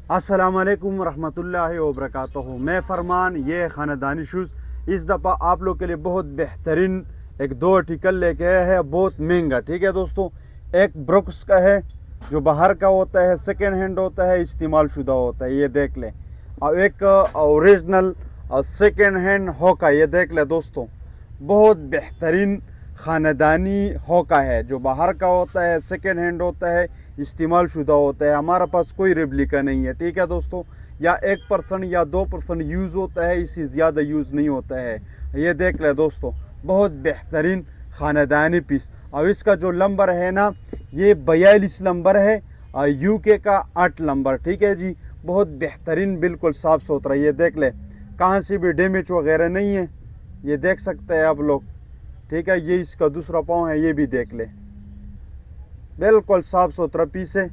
السلام علیکم ورحمۃ اللہ وبرکاتہ۔ میں فرمان، یہ خاندانی شوز اس دفعہ آپ لوگ کے لیے بہت بہترین ایک دو آرٹیکل لے کے آیا ہے، بہت مہنگا۔ ٹھیک ہے دوستو، ایک بروکس کا ہے جو باہر کا ہوتا ہے، سیکنڈ ہینڈ ہوتا ہے، استعمال شدہ ہوتا ہے، یہ دیکھ لیں، اور ایک اوریجنل سیکنڈ ہینڈ ہوکا، یہ دیکھ لیں دوستو، بہت بہترین خاندانی ہوکا ہے جو باہر کا ہوتا ہے، سیکنڈ ہینڈ ہوتا ہے، استعمال شدہ ہوتا ہے۔ ہمارا پاس کوئی ریپلیکا نہیں ہے، ٹھیک ہے دوستو، یا 1% یا 2% یوز ہوتا ہے، اس سے زیادہ یوز نہیں ہوتا ہے۔ یہ دیکھ لیں دوستو، بہت بہترین خاندانی پیس، اور اس کا جو نمبر ہے نا، یہ 42 نمبر ہے، یو کے کا 8 نمبر، ٹھیک ہے جی، بہت بہترین، بالکل صاف ستھرا۔ یہ دیکھ لیں، کہاں سے بھی ڈیمیج وغیرہ نہیں ہے، یہ دیکھ سکتے ہیں آپ لوگ، ٹھیک ہے۔ یہ اس کا دوسرا پاؤں ہے، یہ بھی دیکھ لیں، بالکل صاف ستھرا پیس ہے،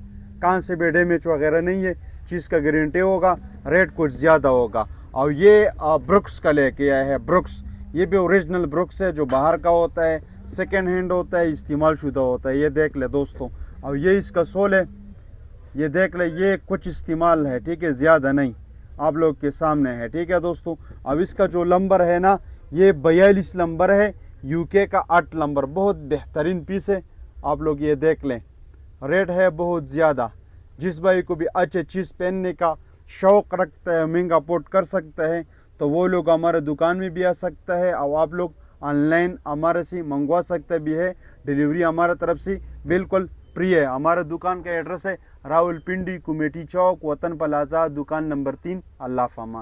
کہاں سے بھی ڈیمیج وغیرہ نہیں ہے، چیز کا گارنٹی ہوگا، ریٹ کچھ زیادہ ہوگا۔ اور یہ بروکس کا لے کے آیا ہے، بروکس، یہ بھی اوریجنل بروکس ہے جو باہر کا ہوتا ہے، سیکنڈ ہینڈ ہوتا ہے، استعمال شدہ ہوتا ہے۔ یہ دیکھ لیں دوستوں، اور یہ اس کا سول ہے، یہ دیکھ لیں، یہ کچھ استعمال ہے، ٹھیک ہے، زیادہ نہیں، آپ لوگ کے سامنے ہے، ٹھیک ہے دوستوں۔ اب اس کا جو نمبر ہے نا، یہ 42 نمبر ہے، یو کے کا 8 نمبر، بہت بہترین پیس ہے، آپ لوگ یہ دیکھ لیں۔ ریٹ ہے بہت زیادہ، جس بھائی کو بھی اچھے چیز پہننے کا شوق رکھتا ہے، مہنگا پورٹ کر سکتا ہے، تو وہ لوگ ہمارے دکان میں بھی آ سکتا ہے، اور آپ لوگ آن لائن ہمارے سے منگوا سکتے بھی ہے۔ ڈیلیوری ہمارے طرف سے بالکل فری ہے۔ ہمارے دکان کا ایڈریس ہے راول پنڈی، کمیٹی چوک، وطن پلازا، دکان نمبر 3۔ اللہ فامان۔